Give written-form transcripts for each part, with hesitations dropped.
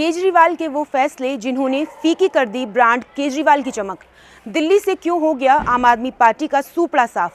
केजरीवाल के वो फैसले जिन्होंने फीकी कर दी ब्रांड केजरीवाल की चमक। दिल्ली से क्यों हो गया आम आदमी पार्टी का सूपड़ा साफ।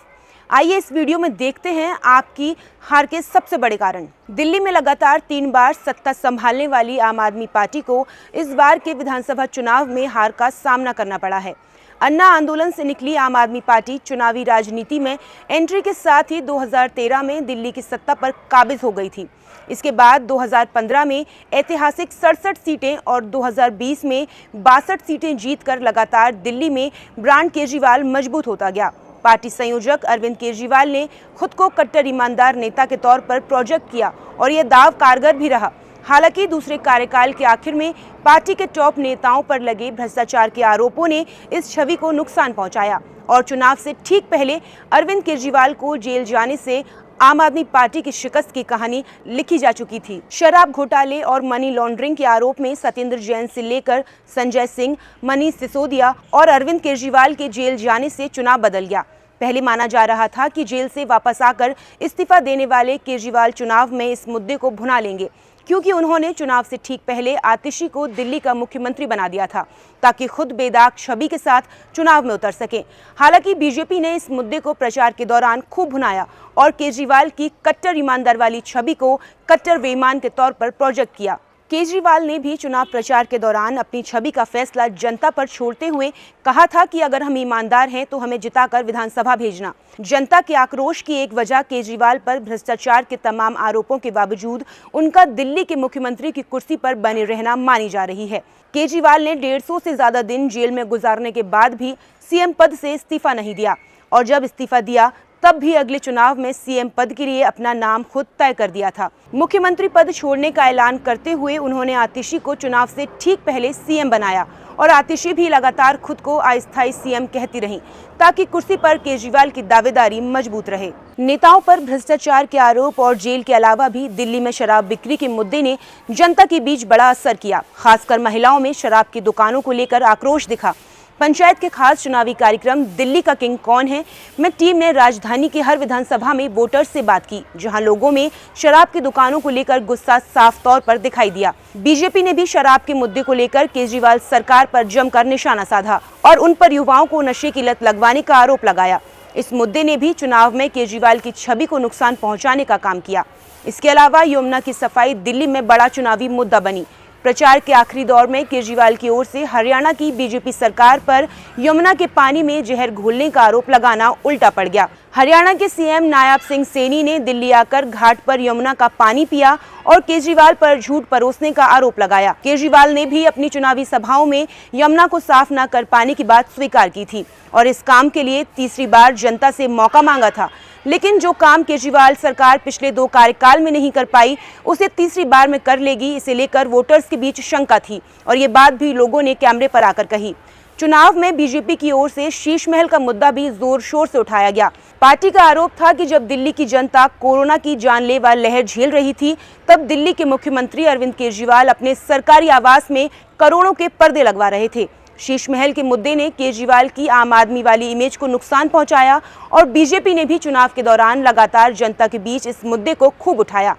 आइए इस वीडियो में देखते हैं आपकी हार के सबसे बड़े कारण। दिल्ली में लगातार 3 बार सत्ता संभालने वाली आम आदमी पार्टी को इस बार के विधानसभा चुनाव में हार का सामना करना पड़ा है। अन्ना आंदोलन से निकली आम आदमी पार्टी चुनावी राजनीति में एंट्री के साथ ही 2013 में दिल्ली की सत्ता पर काबिज हो गई थी। इसके बाद 2015 में ऐतिहासिक 67 सीटें और 2020 में 62 सीटें जीतकर लगातार दिल्ली में ब्रांड केजरीवाल मजबूत होता गया। पार्टी संयोजक अरविंद केजरीवाल ने खुद को कट्टर ईमानदार नेता के तौर पर प्रोजेक्ट किया और यह दाव कारगर भी रहा। हालांकि दूसरे कार्यकाल के आखिर में पार्टी के टॉप नेताओं पर लगे भ्रष्टाचार के आरोपों ने इस छवि को नुकसान पहुंचाया और चुनाव से ठीक पहले अरविंद केजरीवाल को जेल जाने से आम आदमी पार्टी की शिकस्त की कहानी लिखी जा चुकी थी। शराब घोटाले और मनी लॉन्ड्रिंग के आरोप में सत्येंद्र जैन से लेकर संजय सिंह, मनीष सिसोदिया और अरविंद केजरीवाल के जेल जाने से चुनाव बदल गया। पहले माना जा रहा था कि जेल से वापस आकर इस्तीफा देने वाले केजरीवाल चुनाव में इस मुद्दे को भुना लेंगे, क्योंकि उन्होंने चुनाव से ठीक पहले आतिशी को दिल्ली का मुख्यमंत्री बना दिया था ताकि खुद बेदाग छवि के साथ चुनाव में उतर सके। हालांकि बीजेपी ने इस मुद्दे को प्रचार के दौरान खूब भुनाया और केजरीवाल की कट्टर ईमानदार वाली छवि को कट्टर बेईमान के तौर पर प्रोजेक्ट किया। केजरीवाल ने भी चुनाव प्रचार के दौरान अपनी छवि का फैसला जनता पर छोड़ते हुए कहा था कि अगर हम ईमानदार हैं तो हमें जिताकर विधानसभा भेजना। जनता के आक्रोश की एक वजह केजरीवाल पर भ्रष्टाचार के तमाम आरोपों के बावजूद उनका दिल्ली के मुख्यमंत्री की कुर्सी पर बने रहना मानी जा रही है। केजरीवाल ने 150 से ज्यादा दिन जेल में गुजारने के बाद भी सीएम पद से इस्तीफा नहीं दिया और जब इस्तीफा दिया तब भी अगले चुनाव में सीएम पद के लिए अपना नाम खुद तय कर दिया था। मुख्यमंत्री पद छोड़ने का ऐलान करते हुए उन्होंने आतिशी को चुनाव से ठीक पहले सीएम बनाया और आतिशी भी लगातार खुद को अस्थायी सीएम कहती रहीं ताकि कुर्सी पर केजरीवाल की दावेदारी मजबूत रहे। नेताओं पर भ्रष्टाचार के आरोप और जेल के अलावा भी दिल्ली में शराब बिक्री के मुद्दे ने जनता के बीच बड़ा असर किया। खासकर महिलाओं में शराब की दुकानों को लेकर आक्रोश दिखा। पंचायत के खास चुनावी कार्यक्रम दिल्ली का किंग कौन है में टीम ने राजधानी के हर विधानसभा में वोटर्स से बात की, जहां लोगों में शराब की दुकानों को लेकर गुस्सा साफ तौर पर दिखाई दिया। बीजेपी ने भी शराब के मुद्दे को लेकर केजरीवाल सरकार पर जमकर निशाना साधा और उन पर युवाओं को नशे की लत लगवाने का आरोप लगाया। इस मुद्दे ने भी चुनाव में केजरीवाल की छवि को नुकसान पहुंचाने का काम किया। इसके अलावा यमुना की सफाई दिल्ली में बड़ा चुनावी मुद्दा बनी। प्रचार के आखिरी दौर में केजरीवाल की ओर से हरियाणा की बीजेपी सरकार पर यमुना के पानी में जहर घोलने का आरोप लगाना उल्टा पड़ गया। हरियाणा के सीएम नायब सिंह सैनी ने दिल्ली आकर घाट पर यमुना का पानी पिया और केजरीवाल पर झूठ परोसने का आरोप लगाया। केजरीवाल ने भी अपनी चुनावी सभाओं में यमुना को साफ न कर पाने की बात स्वीकार की थी और इस काम के लिए तीसरी बार जनता से मौका मांगा था। लेकिन जो काम केजरीवाल सरकार पिछले 2 कार्यकाल में नहीं कर पाई, उसे तीसरी बार में कर लेगी, इसे लेकर वोटर्स के बीच शंका थी और ये बात भी लोगों ने कैमरे पर आकर कही। चुनाव में बीजेपी की ओर से शीश महल का मुद्दा भी जोर शोर से उठाया गया। पार्टी का आरोप था कि जब दिल्ली की जनता कोरोना की जानलेवा लहर झेल रही थी, तब दिल्ली के मुख्यमंत्री अरविंद केजरीवाल अपने सरकारी आवास में करोड़ों के पर्दे लगवा रहे थे। शीश महल के मुद्दे ने केजरीवाल की आम आदमी वाली इमेज को नुकसान पहुंचाया और बीजेपी ने भी चुनाव के दौरान लगातार जनता के बीच इस मुद्दे को खूब उठाया।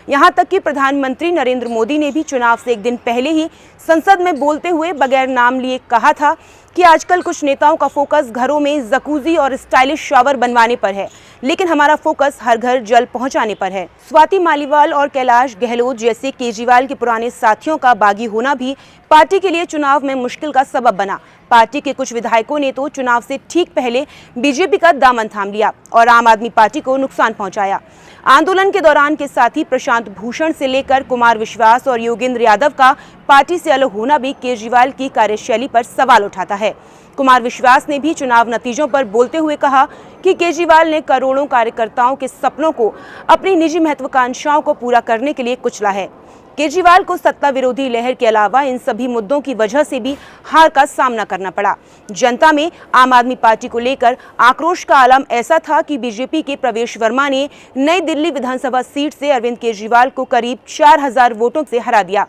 यहाँ तक कि प्रधानमंत्री नरेंद्र मोदी ने भी चुनाव से एक दिन पहले ही संसद में बोलते हुए बगैर नाम लिए कहा था कि आजकल कुछ नेताओं का फोकस घरों में जकूजी और स्टाइलिश शावर बनवाने पर है, लेकिन हमारा फोकस हर घर जल पहुंचाने पर है। स्वाति मालीवाल और कैलाश गहलोत जैसे केजरीवाल के पुराने साथियों का बागी होना भी पार्टी के लिए चुनाव में मुश्किल का सबब बना। पार्टी के कुछ विधायकों ने तो चुनाव से ठीक पहले बीजेपी का दामन थाम लिया और आम आदमी पार्टी को नुकसान पहुंचाया। आंदोलन के दौरान के साथ ही प्रशांत भूषण से लेकर कुमार विश्वास और योगेंद्र यादव का पार्टी से अलग होना भी केजरीवाल की कार्यशैली पर सवाल उठाता है। कुमार विश्वास ने भी चुनाव नतीजों पर बोलते हुए कहा कि केजरीवाल ने करोड़ों कार्यकर्ताओं के सपनों को अपनी निजी महत्वाकांक्षाओं को पूरा करने के लिए कुचला है। केजरीवाल को सत्ता विरोधी लहर के अलावा इन सभी मुद्दों की वजह से भी हार का सामना करना पड़ा। जनता में आम आदमी पार्टी को लेकर आक्रोश का आलम ऐसा था कि बीजेपी के प्रवेश वर्मा ने नई दिल्ली विधानसभा सीट से अरविंद केजरीवाल को करीब 4000 वोटों से हरा दिया।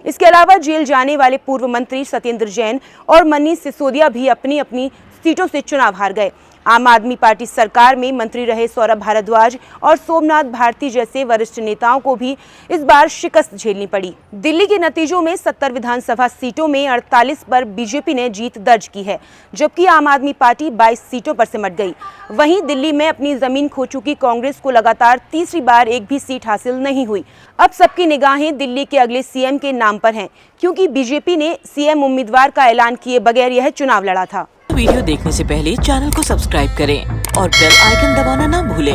इसके अलावा जेल जाने वाले पूर्व मंत्री सत्येंद्र जैन और मनीष सिसोदिया भी अपनी अपनी सीटों से चुनाव हार गए। आम आदमी पार्टी सरकार में मंत्री रहे सौरभ भारद्वाज और सोमनाथ भारती जैसे वरिष्ठ नेताओं को भी इस बार शिकस्त झेलनी पड़ी। दिल्ली के नतीजों में 70 विधानसभा सीटों में 48 पर बीजेपी ने जीत दर्ज की है, जबकि आम आदमी पार्टी 22 सीटों पर सिमट गई। वहीं दिल्ली में अपनी जमीन खो चुकी कांग्रेस को लगातार तीसरी बार एक भी सीट हासिल नहीं हुई। अब सबकी निगाहें दिल्ली के अगले सीएम के नाम पर हैं, क्योंकि बीजेपी ने सीएम उम्मीदवार का ऐलान किए बगैर यह चुनाव लड़ा था। वीडियो देखने से पहले चैनल को सब्सक्राइब करें और बेल आइकन दबाना ना भूलें।